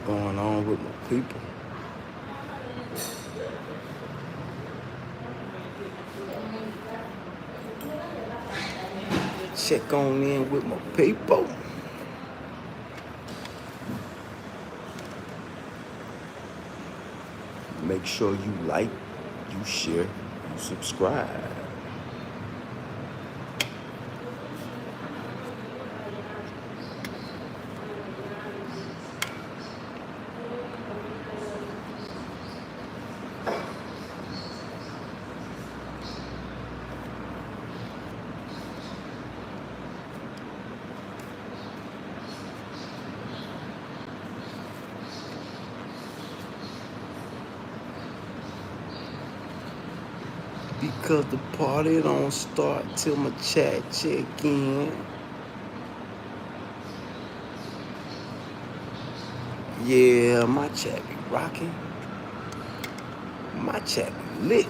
going on with my people? Check on in with my people. Make sure you like, you share, you subscribe. Because the party don't start till my chat check in. Yeah, my chat be rocking. My chat be lit.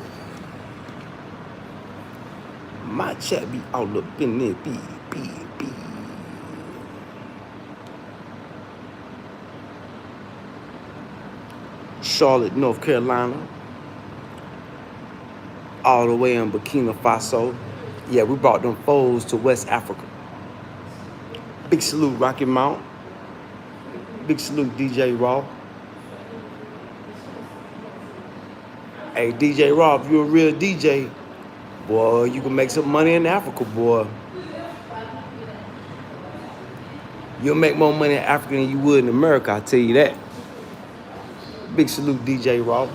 My chat be all up in there, be. Charlotte, North Carolina. All the way in Burkina Faso. Yeah, we brought them foes to West Africa. Big salute, Rocky Mount. Big salute, DJ Raw. Hey, DJ Raw, if you're a real DJ, boy, you can make some money in Africa, boy. You'll make more money in Africa than you would in America, I'll tell you that. Big salute, DJ Raw.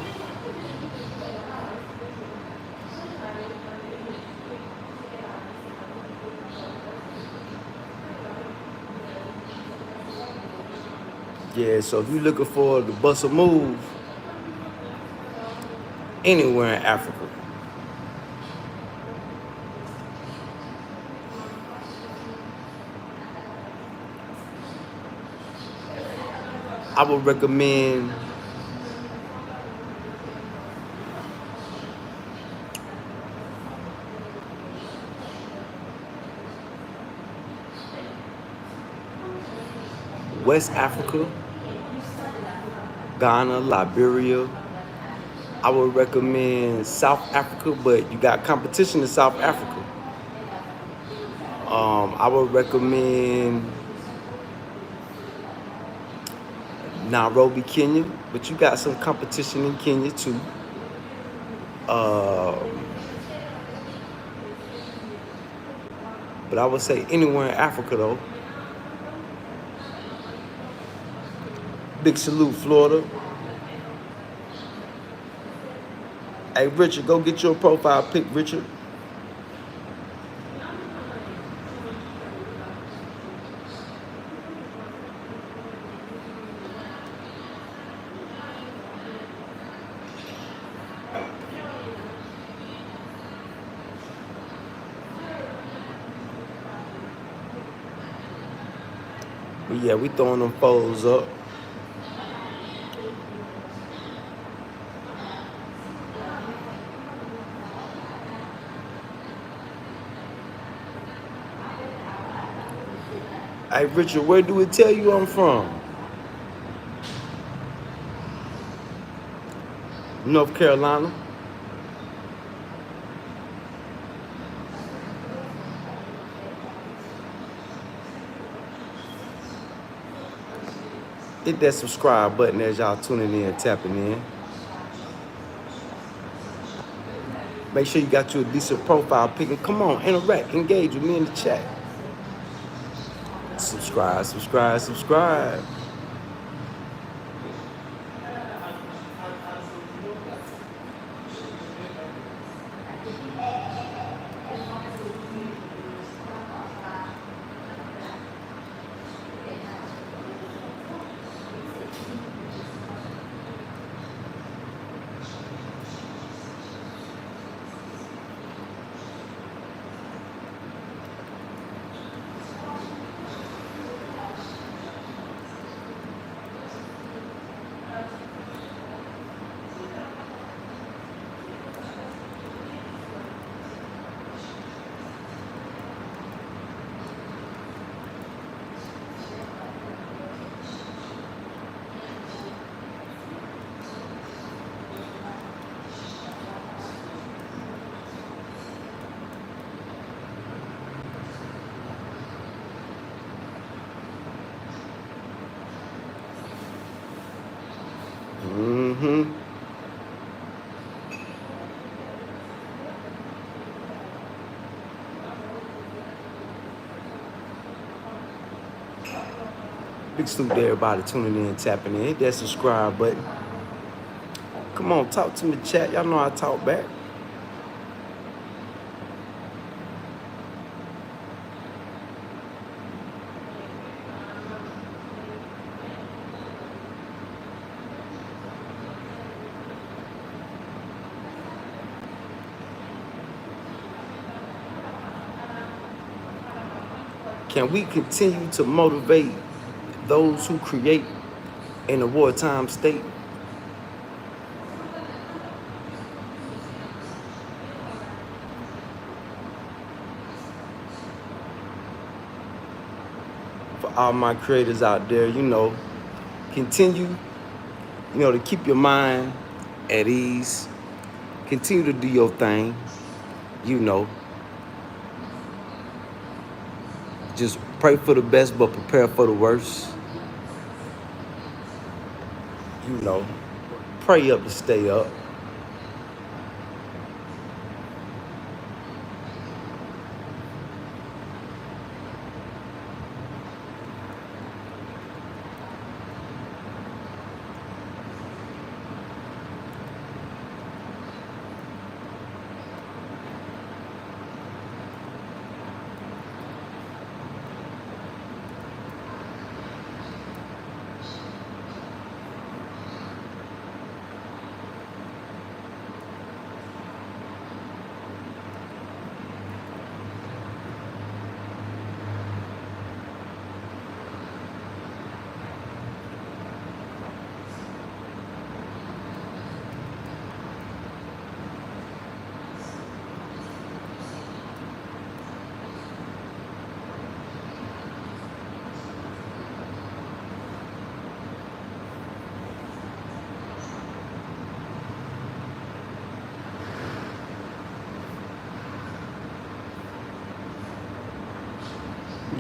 Yeah, so if you're looking for the bust a move anywhere in Africa, I would recommend West Africa, Ghana, Liberia. I would recommend South Africa, but you got competition in South Africa. I would recommend Nairobi, Kenya, but you got some competition in Kenya too. But I would say anywhere in Africa though. Big salute, Florida. Hey, Richard, go get your profile pic, Richard. But yeah, we throwing them foes up. Hey, Richard, where do it tell you I'm from? North Carolina. Hit that subscribe button as y'all tuning in and tapping in. Make sure you got you a decent profile pic and come on, interact, engage with me in the chat. Subscribe, subscribe, subscribe. Big salute to everybody tuning in, tapping in. Hit that subscribe button. Come on, talk to me, chat. Y'all know I talk back. Can we continue to motivate those who create in a wartime state? For all my creators out there, continue, to keep your mind at ease. Continue to do your thing, Just pray for the best, but prepare for the worst. Pray up to stay up.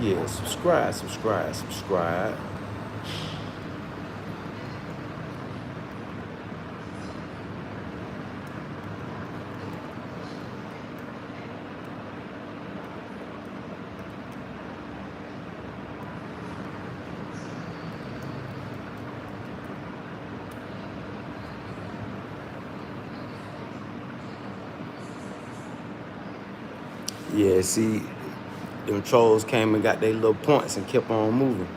Yeah, subscribe. Yeah, see, them trolls came and got their little points and kept on moving.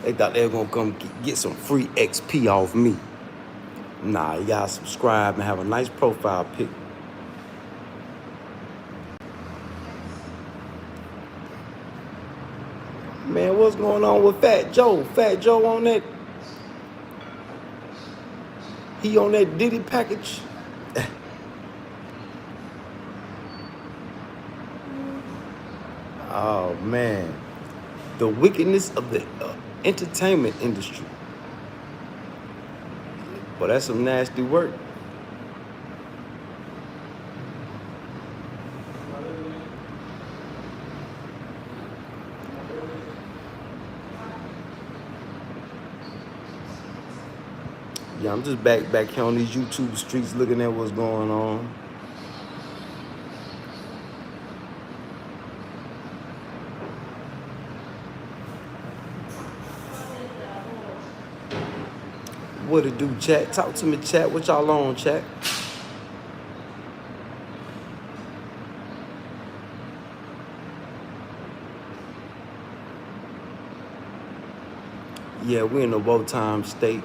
They thought they were gonna come get some free XP off me. Nah, you gotta subscribe and have a nice profile pic. Man, what's going on with Fat Joe? Fat Joe on that, he on that Diddy package. Oh man, the wickedness of the entertainment industry. But that's some nasty work. Yeah, I'm just back here on these YouTube streets looking at what's going on. What it do, chat? Talk to me, chat. What y'all on, chat? Yeah, we're in a wartime state.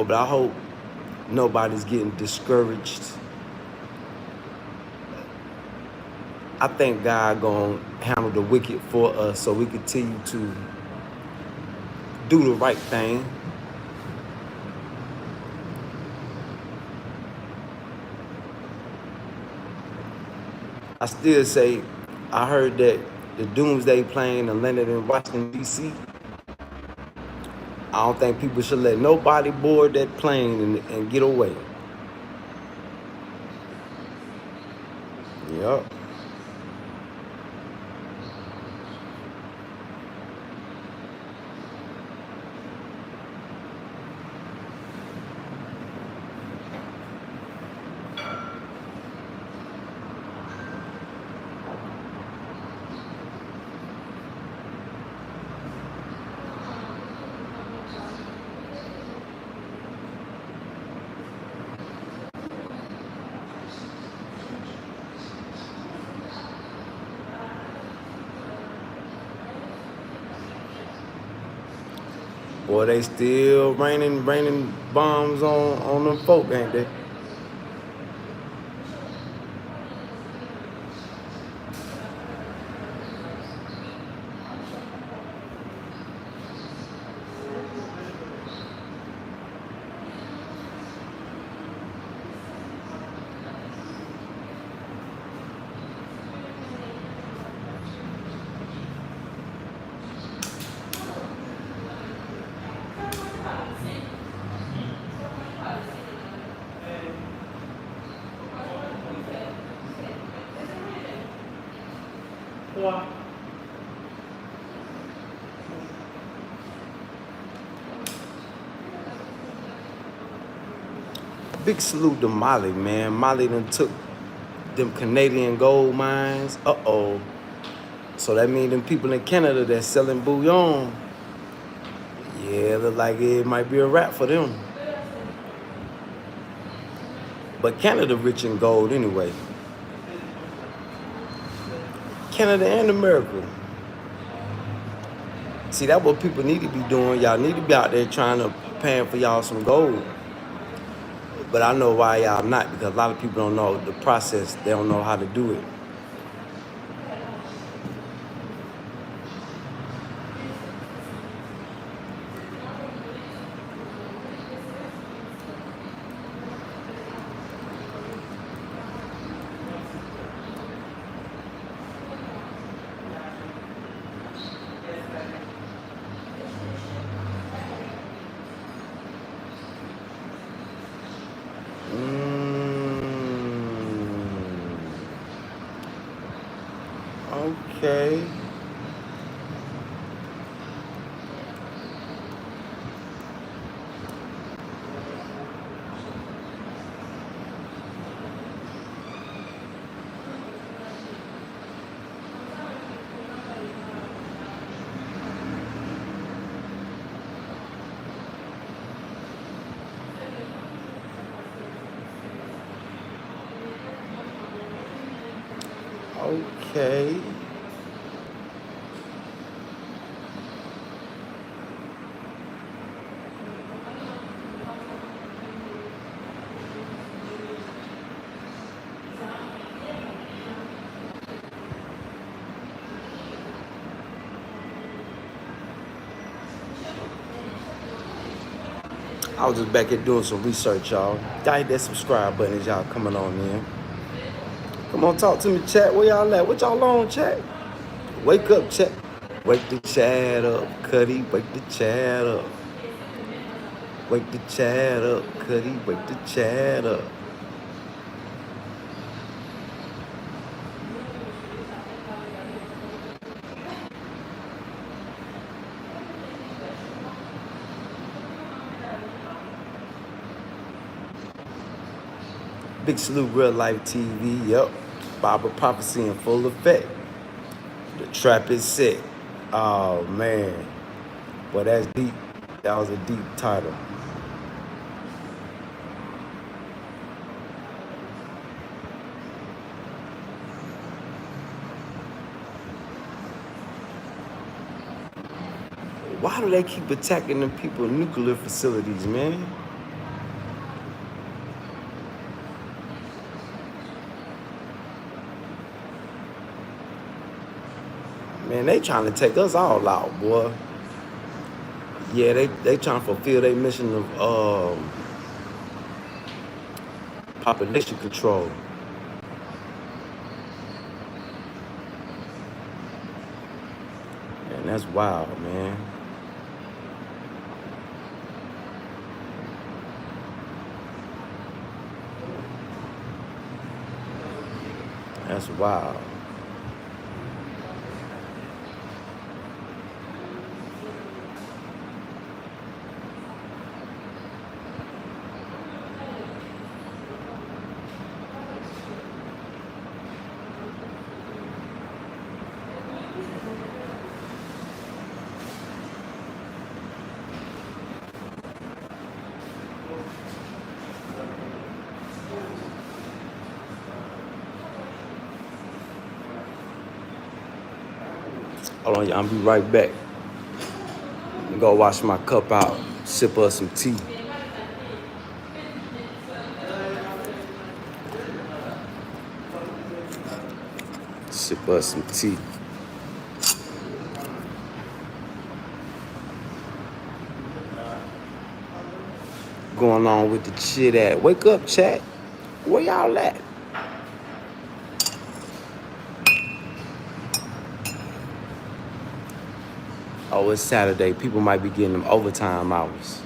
But I hope nobody's getting discouraged. I think God gonna handle the wicked for us so we continue to do the right thing. I still say, I heard that the Doomsday plane landed in Washington, D.C. I don't think people should let nobody board that plane and get away. Yup. Boy, they still raining bombs on them folk, ain't they? Big salute to Molly, man. Molly done took them Canadian gold mines. Uh-oh. So that means them people in Canada that's selling bullion, yeah, look like it might be a wrap for them. But Canada rich in gold anyway. Canada and America. See, that's what people need to be doing. Y'all need to be out there trying to paying for y'all some gold. But I know why y'all not, because a lot of people don't know the process. They don't know how to do it. Okay. Okay. I was just back here doing some research, y'all. Y'all hit that subscribe button as y'all coming on in. Come on, talk to me, chat. Where y'all at? What y'all on, chat? Wake up, chat. Wake the chat up, Kutty. Wake the chat up. Wake the chat up, Kutty. Wake the chat up. Big salute, Real Life TV. Yup. Bible prophecy in full effect. The trap is set. Oh, man. Boy, that's deep. That was a deep title. Why do they keep attacking them people in nuclear facilities, man? Man, they trying to take us all out, boy. Yeah, they trying to fulfill their mission of population control. Man, that's wild, man. That's wild. Hold on, y'all. I'll be right back. Let Go wash my cup out, sip up some tea. Sip up some tea. Going on with the shit at? Wake up, chat. Where y'all at? Oh, it's Saturday. People might be getting them overtime hours.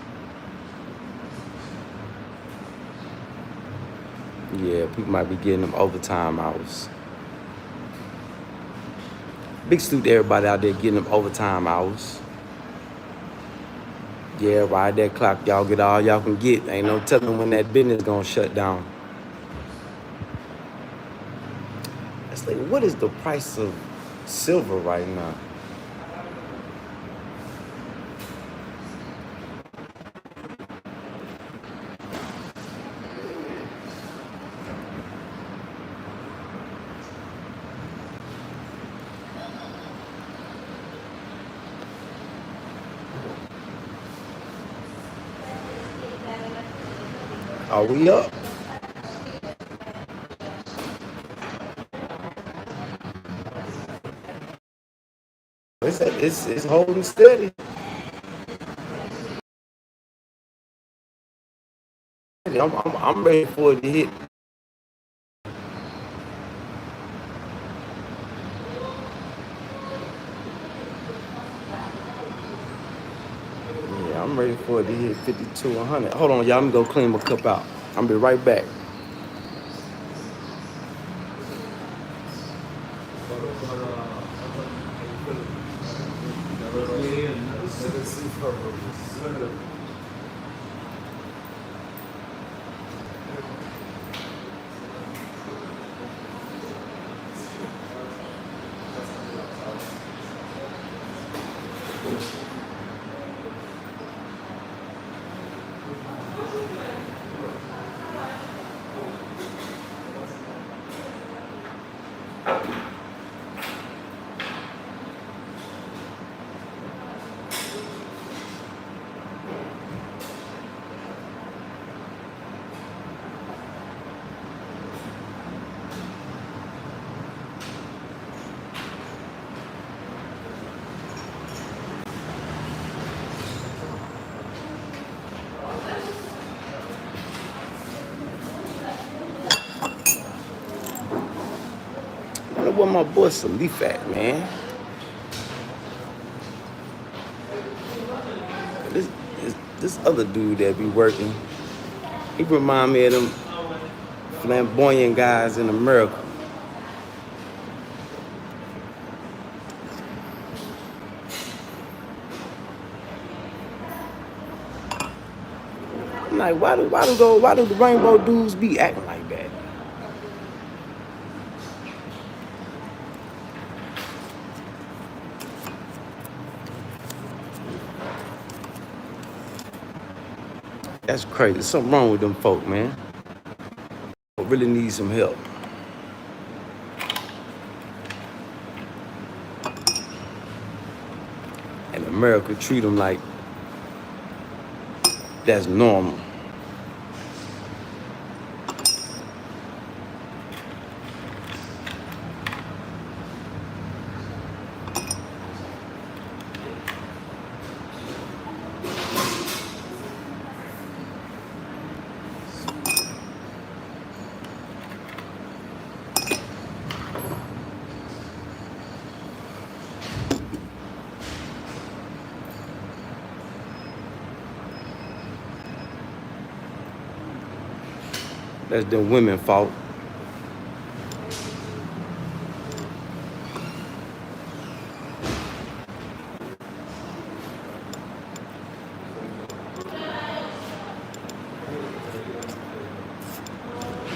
Yeah, people might be getting them overtime hours. Big salute to everybody out there getting them overtime hours. Yeah, ride that clock. Y'all get all y'all can get. Ain't no telling when that business gonna shut down. It's like, what is the price of silver right now? Are we up? It's holding steady. I'm ready for it to hit. Yeah, I'm ready for it to hit 52, 100. Hold on, y'all. I'm gonna go clean my cup out. I'll be right back. I wonder where my boy Salif at, man. This other dude that be working, he remind me of them flamboyant guys in America. I'm like, why do the rainbow dudes be acting like that? That's crazy. There's something wrong with them folk, man. They really need some help. And America treat them like that's normal. That's them women's fault.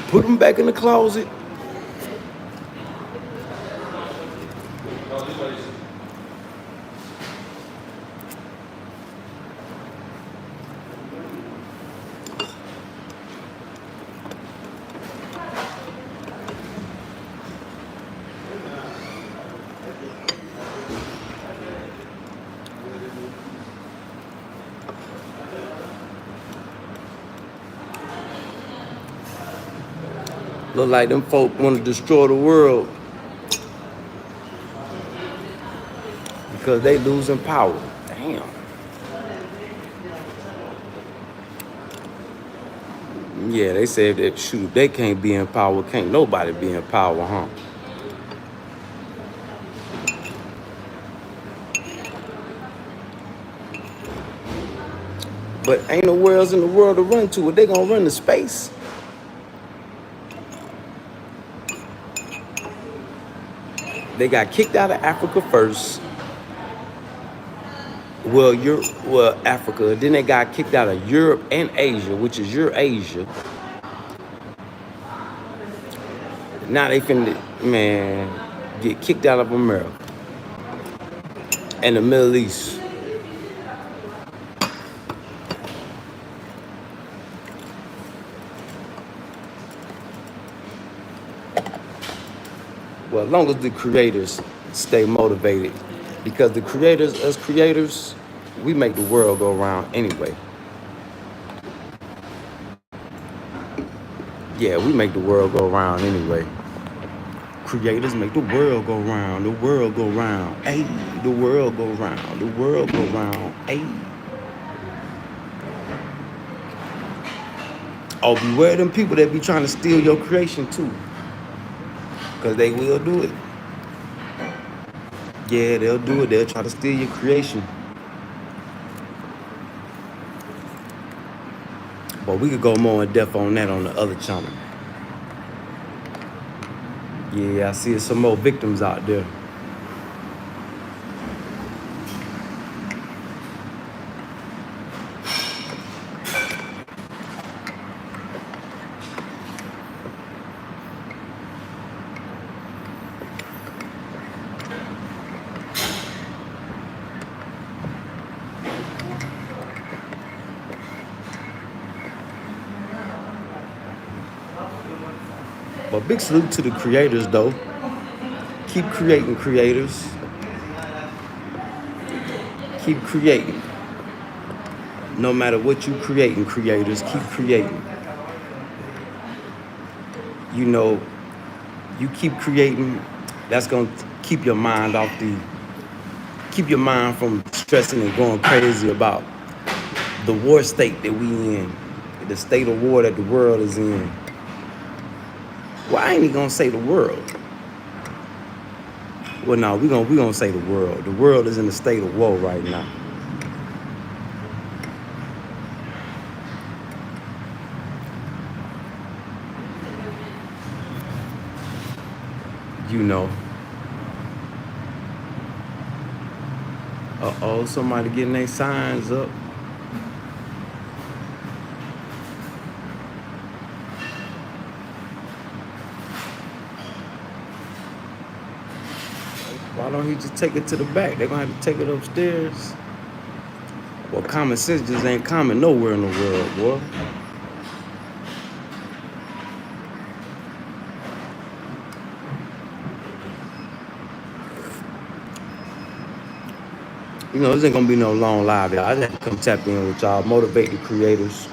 Put them back in the closet. Look like them folk want to destroy the world because they losing power. Damn. Yeah, they said that, shoot, they can't be in power. Can't nobody be in power, huh? But ain't nowhere else in the world to run to. If they gonna run to space. They got kicked out of Africa first. Well, Africa. Then they got kicked out of Europe and Asia, which is Eurasia. Now they finna, man, get kicked out of America and the Middle East. Well, as long as the creators stay motivated, because the creators, us creators, we make the world go round anyway. Yeah, we make the world go round anyway. Creators make the world go round, the world go round, ayy, the world go round, the world go round, ayy. Oh, beware them people that be trying to steal your creation too. Because they will do it. Yeah, they'll do it. They'll try to steal your creation. But we could go more in depth on that on the other channel. Yeah, I see some more victims out there. But big salute to the creators, though. Keep creating, creators. Keep creating. No matter what you creating, creators, keep creating. You know, you keep creating, that's gonna keep your mind keep your mind from stressing and going crazy about the war state that we in, the state of war that the world is in. Well, I ain't even gonna say the world. Well, no, we gonna say the world. The world is in a state of war right now. You know. Uh-oh, somebody getting their signs up. Why don't he just take it to the back? They're gonna have to take it upstairs. Well, common sense just ain't common nowhere in the world, boy. You know, this ain't gonna be no long live, y'all. I just have to come tap in with y'all, motivate the creators.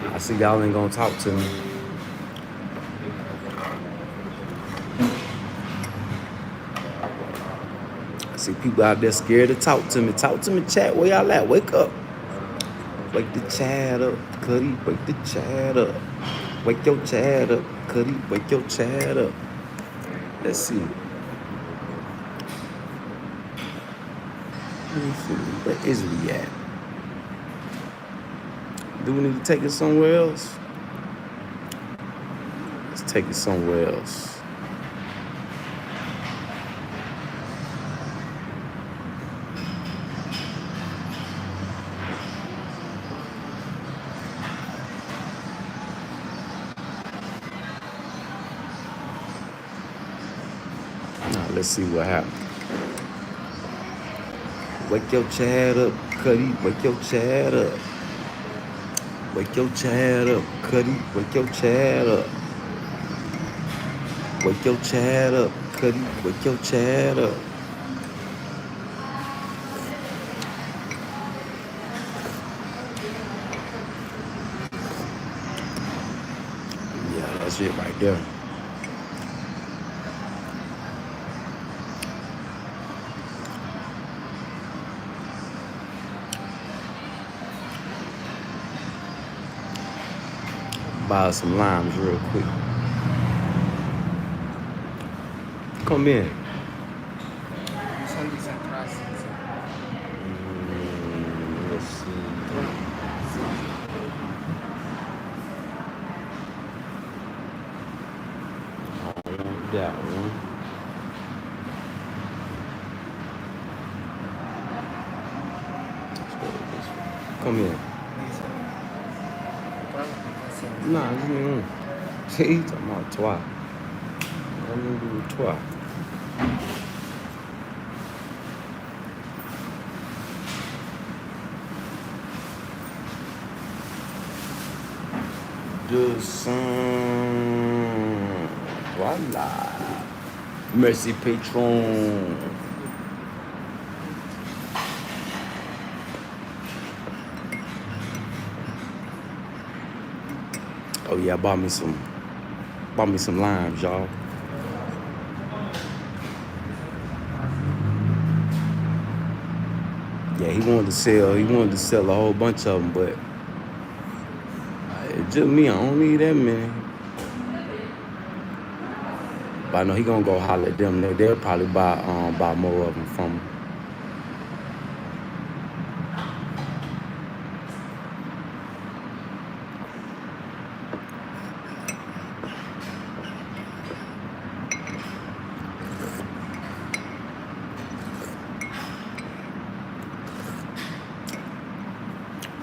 I see y'all ain't gonna talk to me. I see people out there scared to talk to me. Talk to me, chat. Where y'all at? Wake up. Wake the chat up, Kutty. Wake the chat up. Wake your chat up, Kutty. Wake your chat up. Let's see. Where is we at? Do we need to take it somewhere else? Let's take it somewhere else. Now let's see what happens. Wake your chat up, Kutty. Wake your chat up. Wake your chat up, Kutty. Wake your chat up. Wake your chat up, Kutty, wake your chat up. Yeah, that's it right there. Buy some limes real quick. Come in. Let's see. I want that one. Let's go with this one. Come in. Nah, give me one. See, talking about toi. I'm gonna do toi. De sang. Voilà. Merci, patron. Oh yeah, bought me some limes, y'all. Yeah, he wanted to sell a whole bunch of them, but it's just me, I don't need that many. But I know he gonna go holler at them. They'll probably buy more of them from him.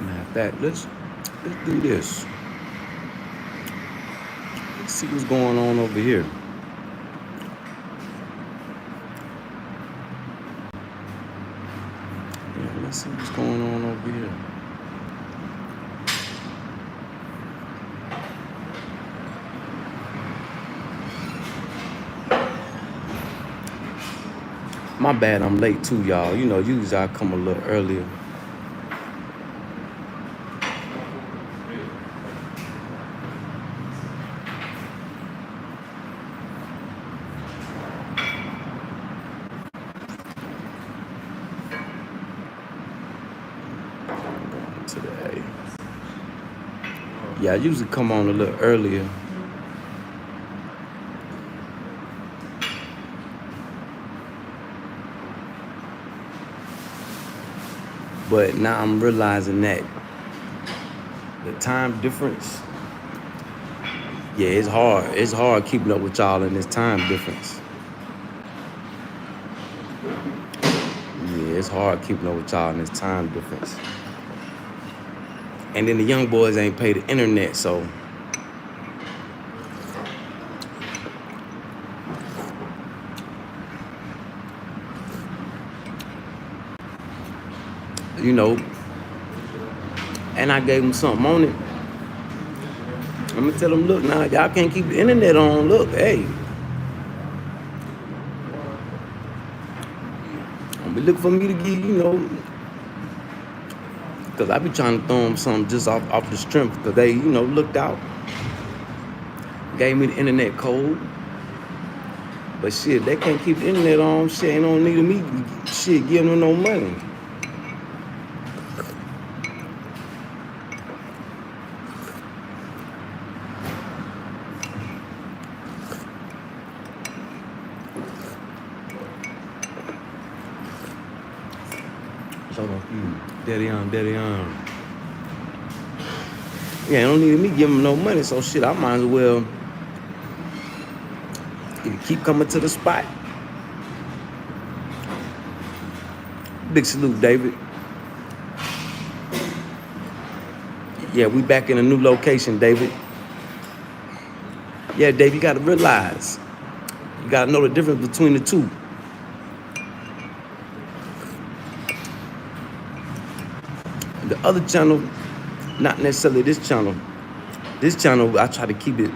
Matter of fact, let's do this. Let's see what's going on over here. Yeah, let's see what's going on over here. My bad, I'm late too, y'all. You know, usually I come a little earlier. Today. Yeah, I usually come on a little earlier. But now I'm realizing that the time difference, yeah, it's hard. It's hard keeping up with y'all in this time difference. Yeah, it's hard keeping up with y'all in this time difference. And then the young boys ain't pay the internet, so you know, and I gave them something on it. I'm gonna tell them, look, now y'all can't keep the internet on. Look, hey, don't be looking for me to give, you know, because I be trying to throw them something just off the strength, because they, you know, looked out, gave me the internet code. But shit, they can't keep the internet on. Shit, ain't no need of me shit giving them no money. Daddy on. Yeah, don't need me giving them no money, so shit, I might as well keep coming to the spot. Big salute, David. Yeah, we back in a new location, David. Yeah, Dave, you gotta realize, you gotta know the difference between the two. The other channel, not necessarily this channel. This channel, I try to keep it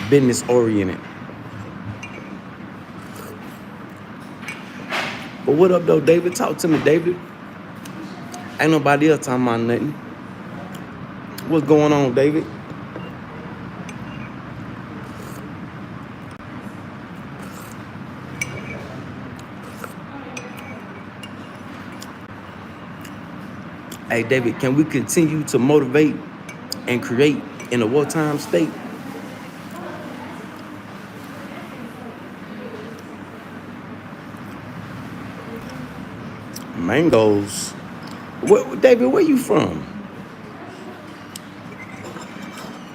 business oriented. But what up, though, David? Talk to me, David. Ain't nobody else talking about nothing. What's going on, David? Hey, David, can we continue to motivate and create in a wartime state? Mangoes. David, where you from?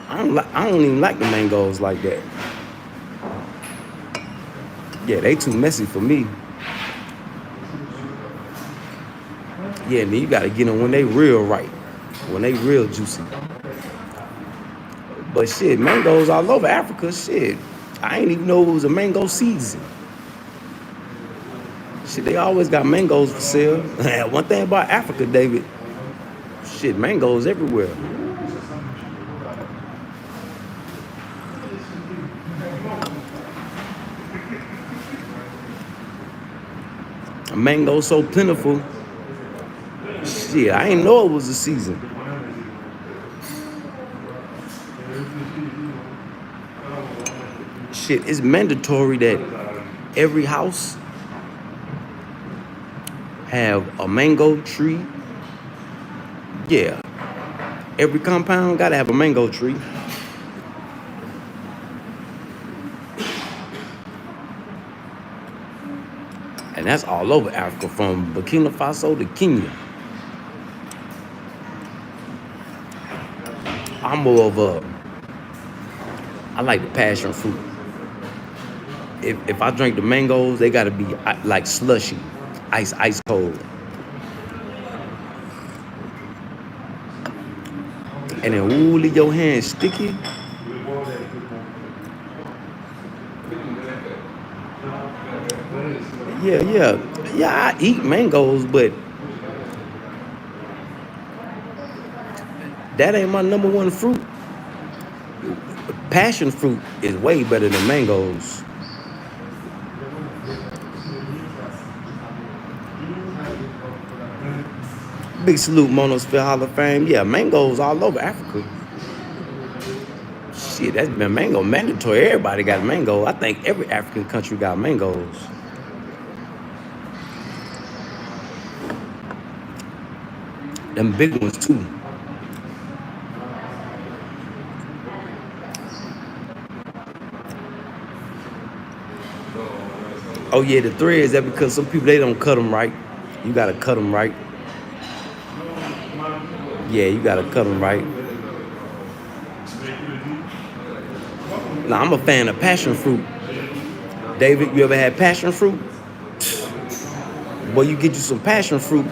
I don't even like the mangoes like that. Yeah, they too messy for me. Yeah, then you gotta get them when they real right, when they real juicy. But shit, mangoes all over Africa. Shit, I ain't even know it was a mango season. Shit, they always got mangoes for sale. One thing about Africa, David, shit, mangoes everywhere. Mangoes so plentiful. Shit, I ain't know it was a season. Shit, it's mandatory that every house have a mango tree. Yeah, every compound gotta have a mango tree. And that's all over Africa, from Burkina Faso to Kenya. I'm more of I like the passion fruit. If I drink the mangoes, they gotta be like slushy, ice cold. And then ooh, leave your hands sticky. Yeah. I eat mangoes, but that ain't my number one fruit. Passion fruit is way better than mangoes. Big salute, Monosphere Hall of Fame. Yeah, mangoes all over Africa. Shit, that's been mango mandatory. Everybody got a mango. I think every African country got mangoes. Them big ones too. Oh yeah, the threads, that because some people, they don't cut them right. You gotta cut them right. Yeah, you gotta cut them right. Now, I'm a fan of passion fruit. David, you ever had passion fruit? Boy, you get you some passion fruit.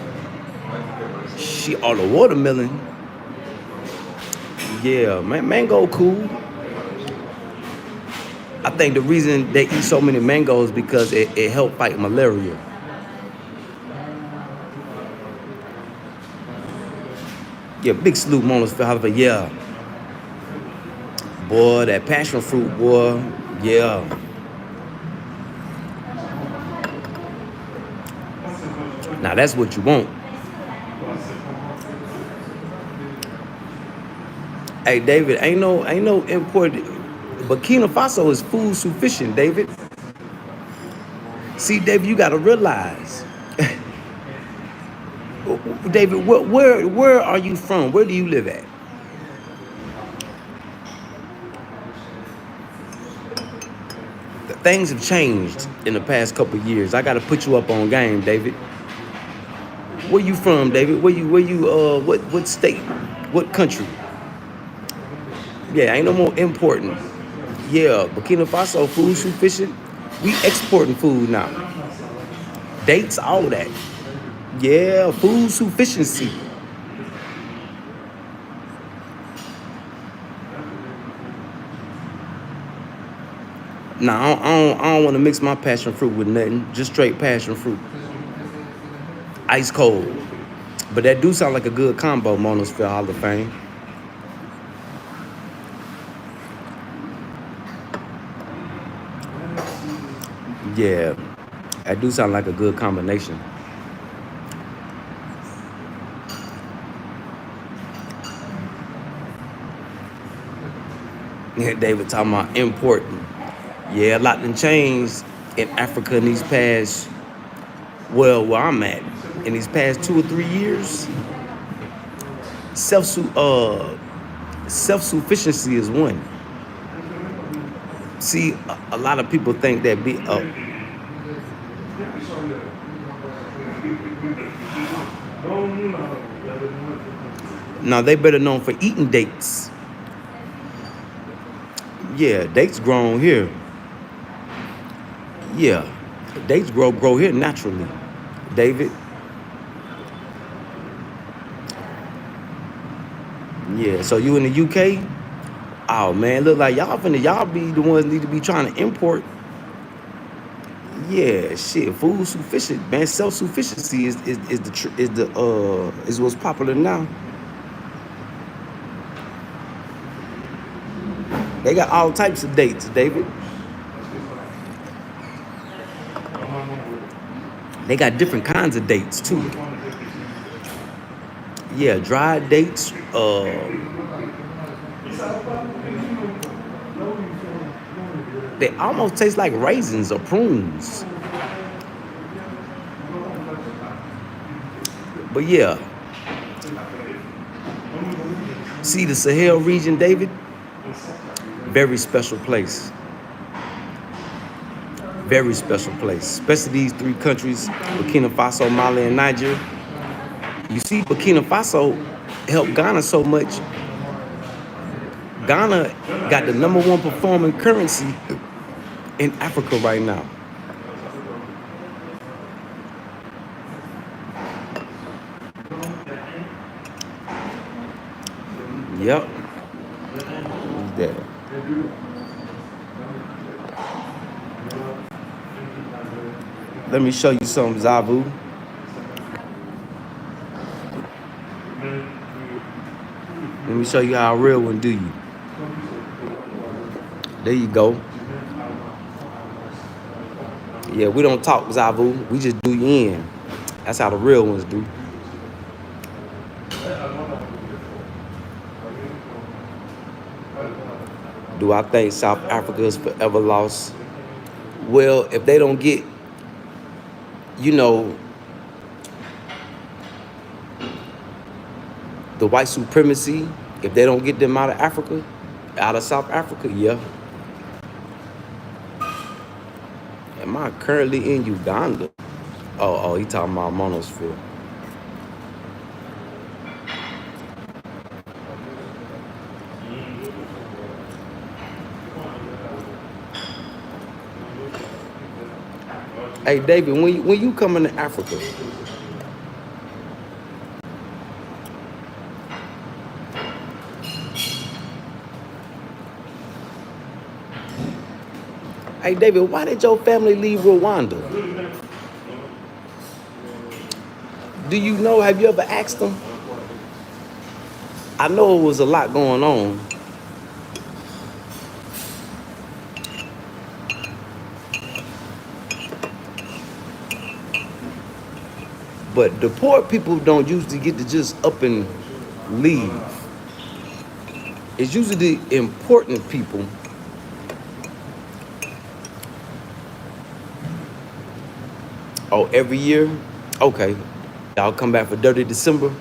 Shit, all the watermelon. Yeah, mango cool. I think the reason they eat so many mangoes because it help fight malaria. Yeah, big salute, Monos for Holiday. Yeah. Boy, that passion fruit, boy. Yeah. Now that's what you want. Hey, David, ain't no import. Burkina Faso is food sufficient, David. See, David, you gotta realize. David, where are you from? Where do you live at? Things have changed in the past couple of years. I gotta put you up on game, David. Where you from, David? What state? What country? Yeah, ain't no more importing. Yeah, Burkina Faso, food sufficient. We exporting food now. Dates, all that. Yeah, food sufficiency. Nah, I don't want to mix my passion fruit with nothing. Just straight passion fruit. Ice cold. But that do sound like a good combo, Monosphere Hall of Fame. Yeah. That do sound like a good combination. Yeah, David talking about importing. Yeah, a lot done changed in Africa in these past, well, where I'm at, in these past 2 or 3 years. Self self-sufficiency is one. See, a lot of people think that now they better known for eating dates. Yeah, dates grown here. Yeah, dates grow here naturally. David. Yeah, so you in the UK? Oh man, look like y'all be the ones need to be trying to import. Yeah, shit, food sufficient, man. Self sufficiency is what's popular now. They got all types of dates, David. They got different kinds of dates too. Yeah, dry dates. They almost taste like raisins or prunes. But yeah, see the Sahel region, David. Very special place. Very special place. Especially these three countries, Burkina Faso, Mali, and Niger. You see, Burkina Faso helped Ghana so much. Ghana got the #1 performing currency in Africa right now. Yep. Who's that? Let me show you something, Zavu. Let me show you how a real one do you. There you go. Yeah, we don't talk, Zavu. We just do you in. That's how the real ones do. Do I think South Africa is forever lost? Well, if they don't get, you know, the white supremacy, if they don't get them out of Africa, out of South Africa, yeah. Am I currently in Uganda? Oh, he talking about monosphere. Hey, David, when you coming to Africa? Hey, David, why did your family leave Rwanda? Do you know, have you ever asked them? I know it was a lot going on. But the poor people don't usually get to just up and leave. It's usually the important people. Oh, every year? Okay. Y'all come back for Dirty December?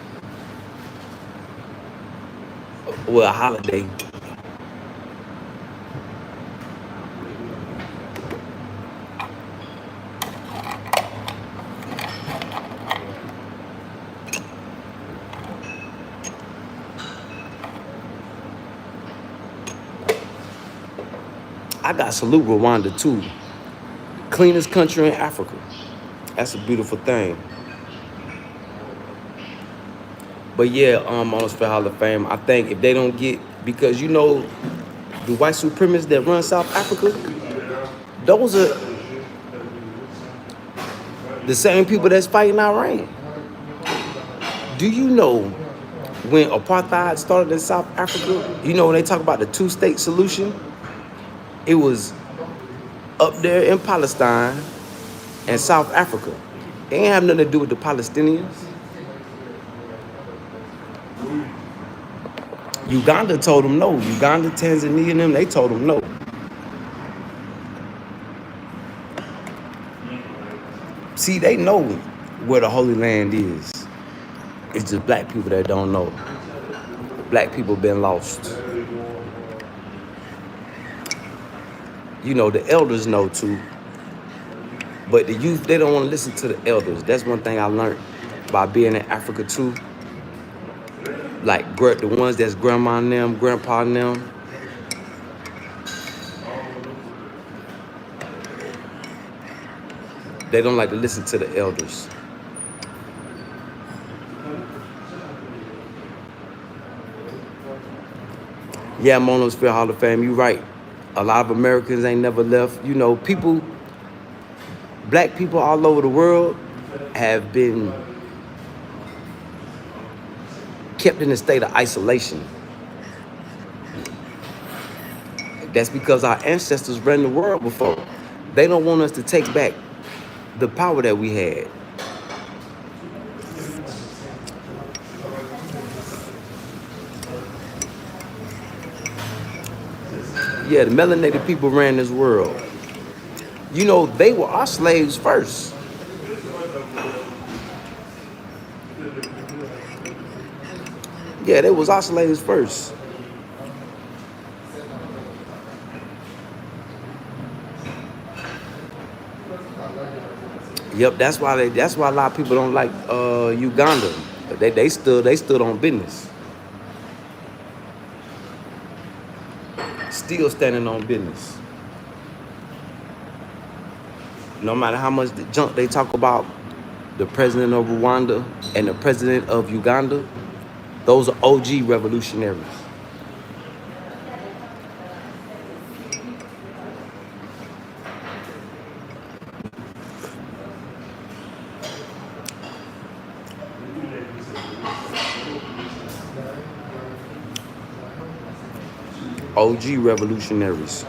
Well, a holiday. I got salute Rwanda too. Cleanest country in Africa. That's a beautiful thing. But yeah, Monosphere Hall of Fame, I think if they don't get, because you know, the white supremacists that run South Africa, those are the same people that's fighting Iran. Do you know when apartheid started in South Africa, you know when they talk about the two-state solution, it was up there in Palestine, and South Africa. It ain't have nothing to do with the Palestinians. Uganda told them no. Uganda, Tanzania, and them, they told them no. See, they know where the Holy Land is. It's just black people that don't know. Black people been lost. You know, the elders know too. But the youth, they don't want to listen to the elders. That's one thing I learned by being in Africa too. Like the ones that's grandma and them, grandpa and them. They don't like to listen to the elders. Yeah, Monosphere Hall of Fame, you right. A lot of Americans ain't never left. You know, people, black people all over the world have been kept in a state of isolation. That's because our ancestors ran the world before. They don't want us to take back the power that we had. Yeah, the melanated people ran this world. You know, they were our slaves first. Yeah, they was our slaves first. Yep, that's why a lot of people don't like Uganda. They stood on business. Still standing on business. No matter how much the junk they talk about the president of Rwanda and the president of Uganda, those are O.G. revolutionaries. O.G. revolutionaries.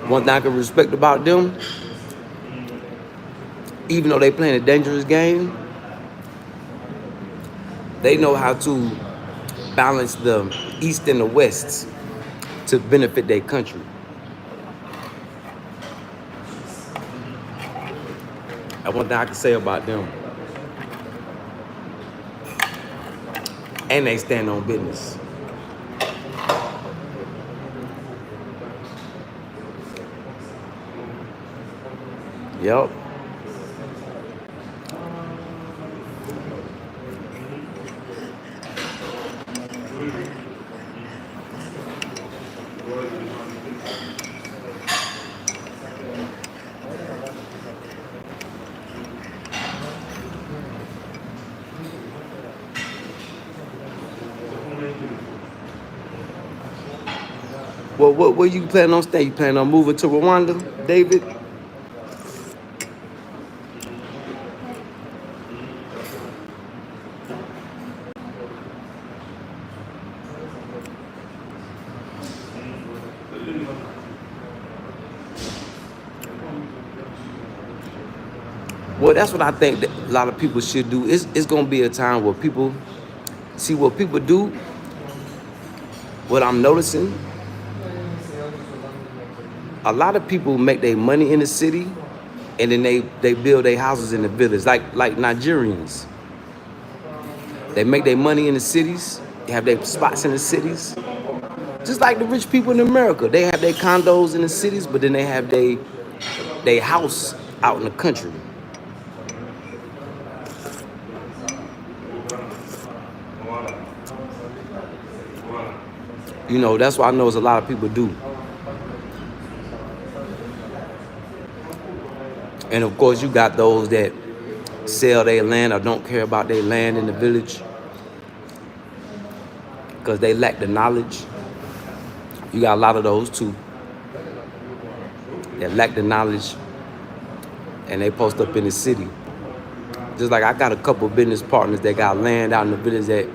One thing I can respect about them, even though they playing a dangerous game, they know how to balance the East and the West to benefit their country. That's one thing I can say about them. And they stand on business. Yep. Well, what you planning on staying? You planning on moving to Rwanda, David? Well, that's what I think that a lot of people should do. It's gonna be a time where people see what people do. What I'm noticing, a lot of people make their money in the city, and then they build their houses in the village, like Nigerians. They make their money in the cities, they have their spots in the cities. Just like the rich people in America. They have their condos in the cities, but then they have their house out in the country. You know, that's what I know is a lot of people do. And of course, you got those that sell their land or don't care about their land in the village because they lack the knowledge. You got a lot of those too that lack the knowledge and they post up in the city. Just like I got a couple business partners that got land out in the village that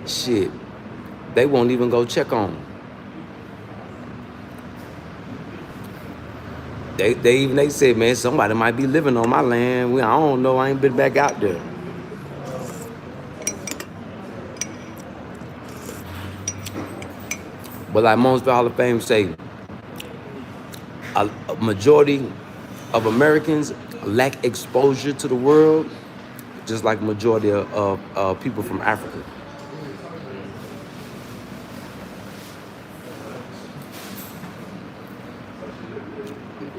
shit, they won't even go check on them. They said, man, somebody might be living on my land. I don't know. I ain't been back out there. But like most Hall of Fame say, a majority of Americans lack exposure to the world, just like majority of people from Africa.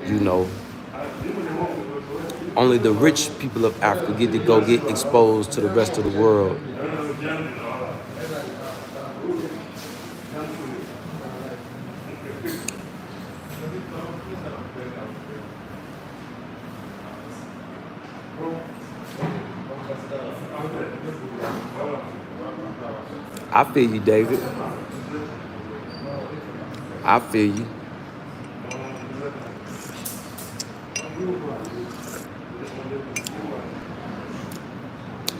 You know, only the rich people of Africa get to go get exposed to the rest of the world. I feel you, David. I feel you.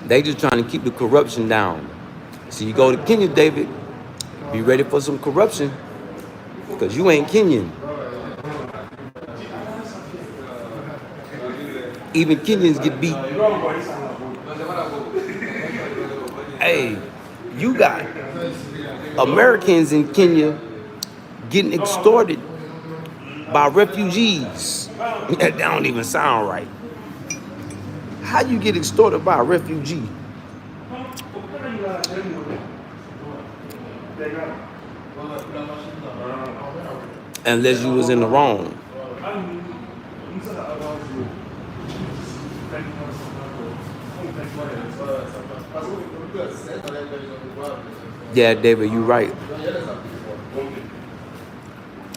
They just trying to keep the corruption down. So you go to Kenya, David, be ready for some corruption, because you ain't Kenyan. Even Kenyans get beat. Hey, you got Americans in Kenya getting extorted by refugees. That don't even sound right. How you get extorted by a refugee? Unless you was in the wrong. Yeah, David, you right.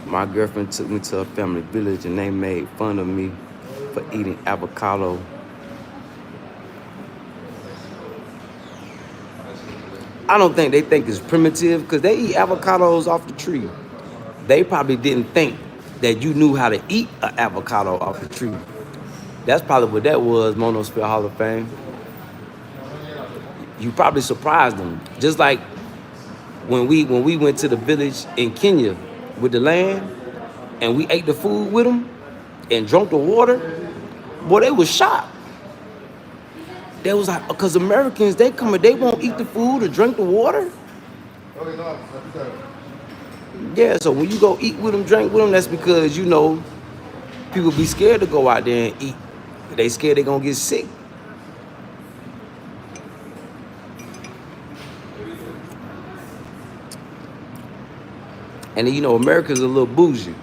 My girlfriend took me to a family village and they made fun of me for eating avocado. I don't think they think it's primitive, because they eat avocados off the tree. They probably didn't think that you knew how to eat an avocado off the tree. That's probably what that was, Monosphere Hall of Fame. You probably surprised them. Just like when we went to the village in Kenya with the land and we ate the food with them and drank the water, boy, they was shocked. They was like, because Americans, they come and they won't eat the food or drink the water. Yeah, so when you go eat with them, drink with them, that's because, you know, people be scared to go out there and eat. They scared they gonna get sick. And you know, America's a little bougie.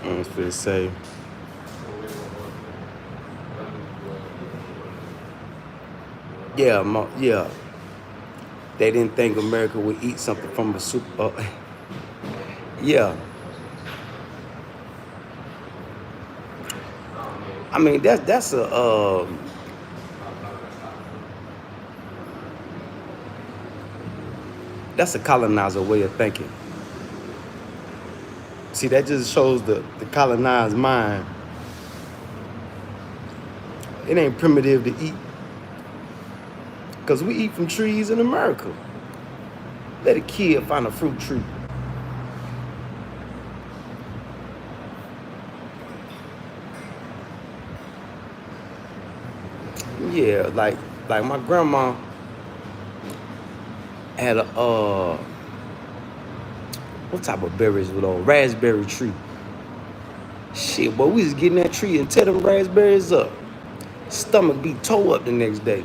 I was gonna say. Yeah, yeah. They didn't think America would eat something from a super. Yeah. I mean, that's a colonizer way of thinking. See, that just shows the colonized mind. It ain't primitive to eat, because we eat from trees in America. Let a kid find a fruit tree. Yeah, like my grandma had a what type of berries with a raspberry tree. Shit, boy, we was getting that tree and tear them raspberries up. Stomach be toe up the next day.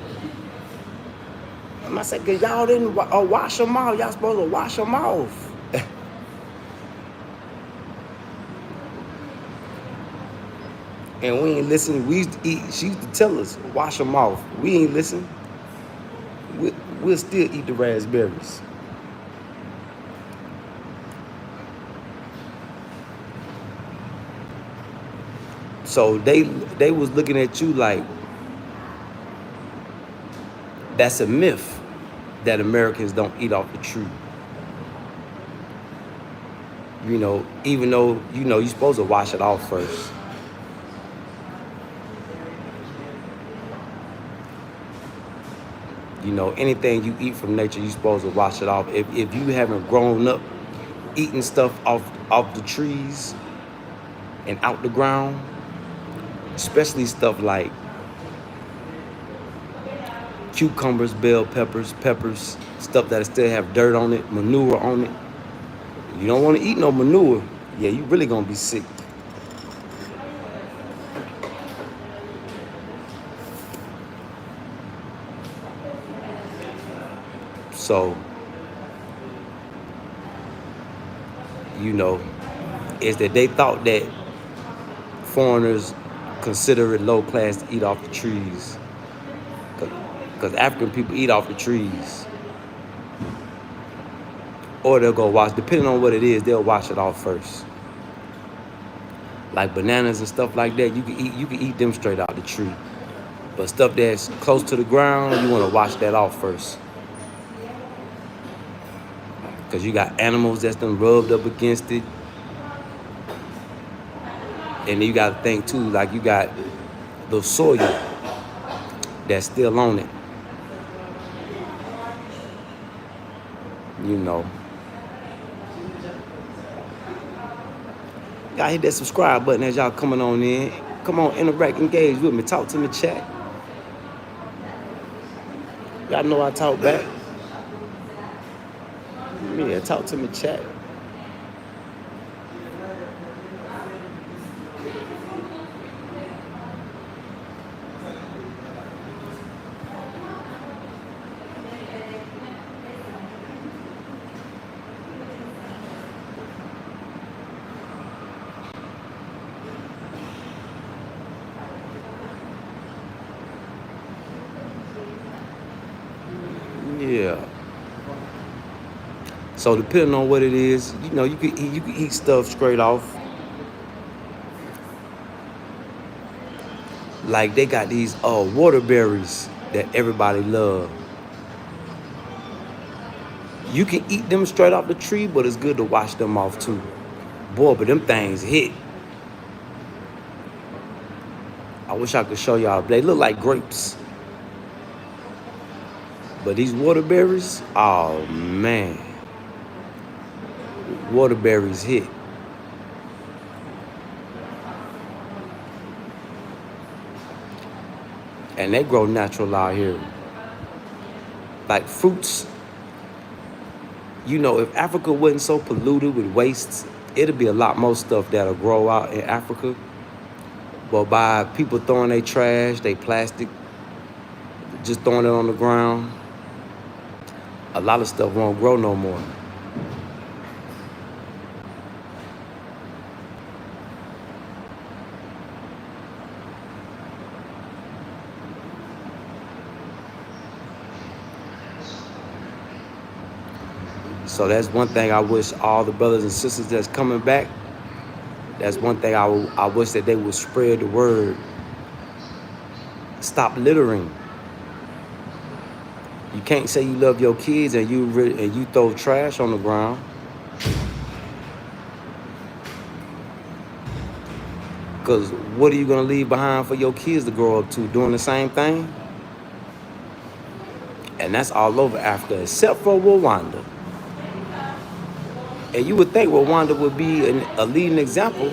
And I said, cause y'all didn't wash them off. Y'all supposed to wash them off. And we ain't listen. We used to eat. She used to tell us, wash them off. We ain't listen. We'll still eat the raspberries. So they was looking at you like that's a myth that Americans don't eat off the tree. You know, even though, you know, you're supposed to wash it off first. You know, anything you eat from nature, you're supposed to wash it off. If you haven't grown up eating stuff off the trees and out the ground, especially stuff like cucumbers, bell peppers, stuff that still have dirt on it, manure on it. You don't want to eat no manure. Yeah, you really gonna be sick. So, you know, is that they thought that foreigners consider it low class to eat off the trees. Because African people eat off the trees. Or they'll go wash, depending on what it is, they'll wash it off first. Like bananas and stuff like that, you can eat them straight out the tree. But stuff that's close to the ground, you want to wash that off first. Because you got animals that's done rubbed up against it. And then you got to think too, like you got the soil that's still on it. You know. Y'all hit that subscribe button as y'all coming on in. Come on, interact, engage with me. Talk to me, chat. Y'all know I talk back. Yeah, talk to me, chat. Yeah. So depending on what it is, you know, you can eat stuff straight off. Like they got these water berries that everybody love. You can eat them straight off the tree, but it's good to wash them off too. Boy, but them things hit. I wish I could show y'all. They look like grapes. But these water berries, oh man. Water berries hit. And they grow natural out here. Like fruits. You know, if Africa wasn't so polluted with wastes, it'd be a lot more stuff that'll grow out in Africa. But by people throwing their trash, their plastic, just throwing it on the ground, a lot of stuff won't grow no more. So that's one thing I wish all the brothers and sisters that's coming back, that's one thing I wish that they would spread the word. Stop littering. You can't say you love your kids and you throw trash on the ground. Because what are you going to leave behind for your kids to grow up to? Doing the same thing? And that's all over Africa, except for Rwanda. And you would think Rwanda would be a leading example.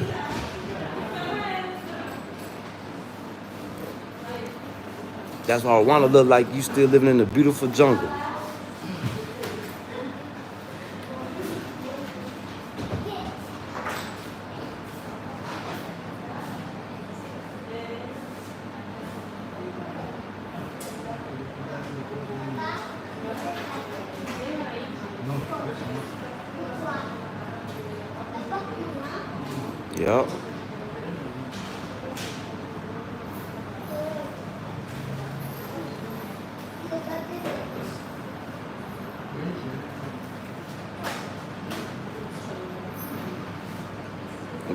That's why Rwanda look like you still living in a beautiful jungle. Yep.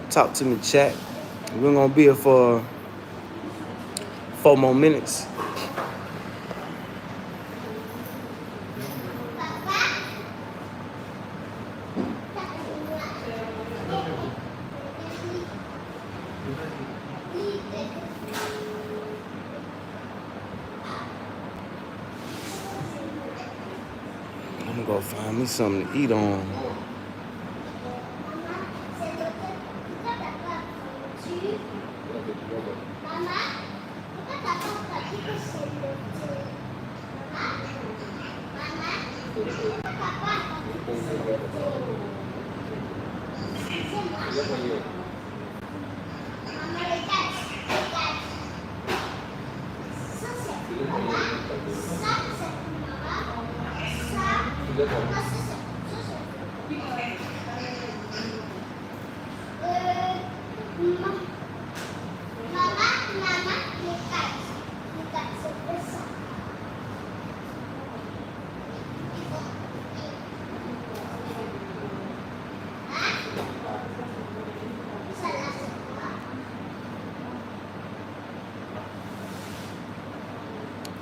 Talk to me, chat. We're gonna be here for 4 more minutes. Go find me something to eat on.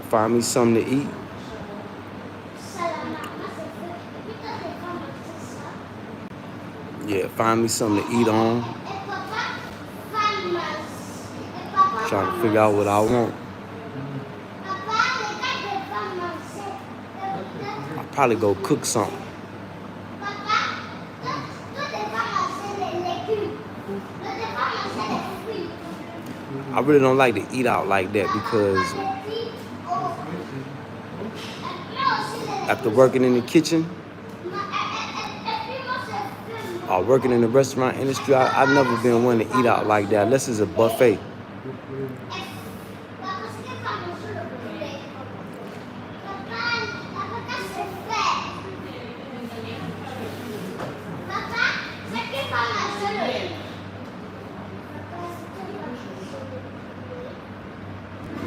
Find me something to eat. Yeah, find me something to eat on. Trying to figure out what I want. I'll probably go cook something. I really don't like to eat out like that because after working in the kitchen or working in the restaurant industry, I've never been one to eat out like that unless it's a buffet.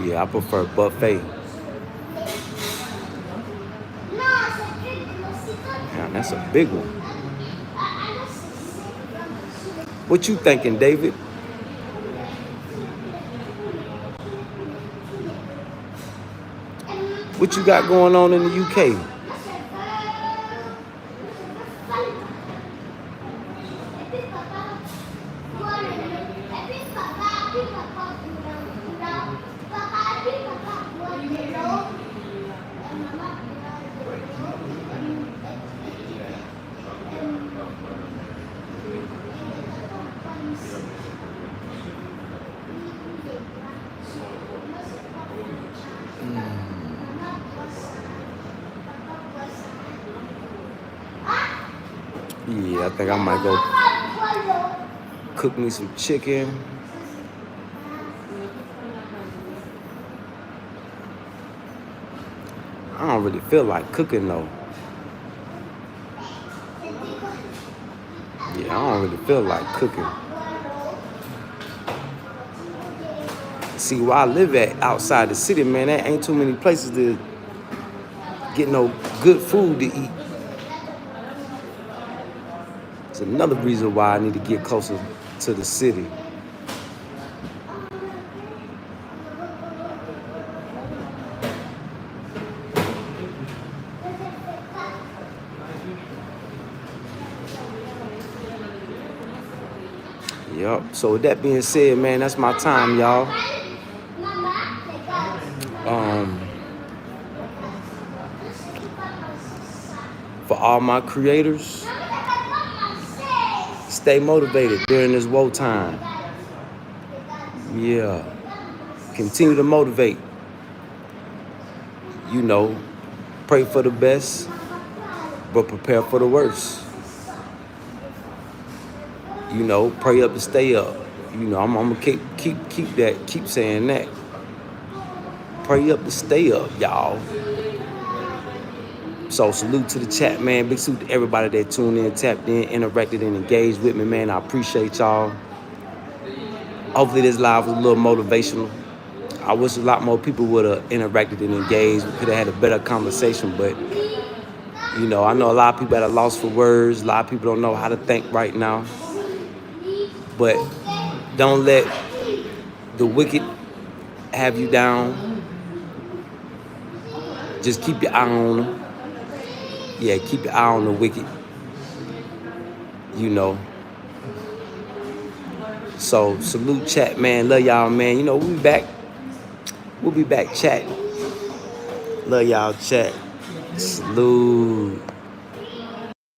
Yeah, I prefer buffet. Man, that's a big one. What you thinking, David? What you got going on in the UK? Yeah, I think I might go cook me some chicken. I don't really feel like cooking though. Yeah, I don't really feel like cooking. See, where I live at outside the city, man, there ain't too many places to get no good food to eat. It's another reason why I need to get closer to the city. Yup. So with that being said, man, that's my time, y'all. For all my creators, stay motivated during this woe time. Yeah. Continue to motivate. You know, pray for the best, but prepare for the worst. You know, pray up to stay up. You know, I'm gonna keep saying that. Pray up to stay up, y'all. So salute to the chat, man. Big salute to everybody that tuned in, tapped in, interacted, and engaged with me, man. I appreciate y'all. Hopefully this live was a little motivational. I wish a lot more people would have interacted and engaged. We could have had a better conversation, but you know, I know a lot of people that are lost for words. A lot of people don't know how to think right now. But don't let the wicked have you down. Just keep your eye on them. Yeah, keep your eye on the wicked. You know. So salute chat, man. Love y'all, man. You know, we'll be back. We'll be back chatting. Love y'all, chat. Salute.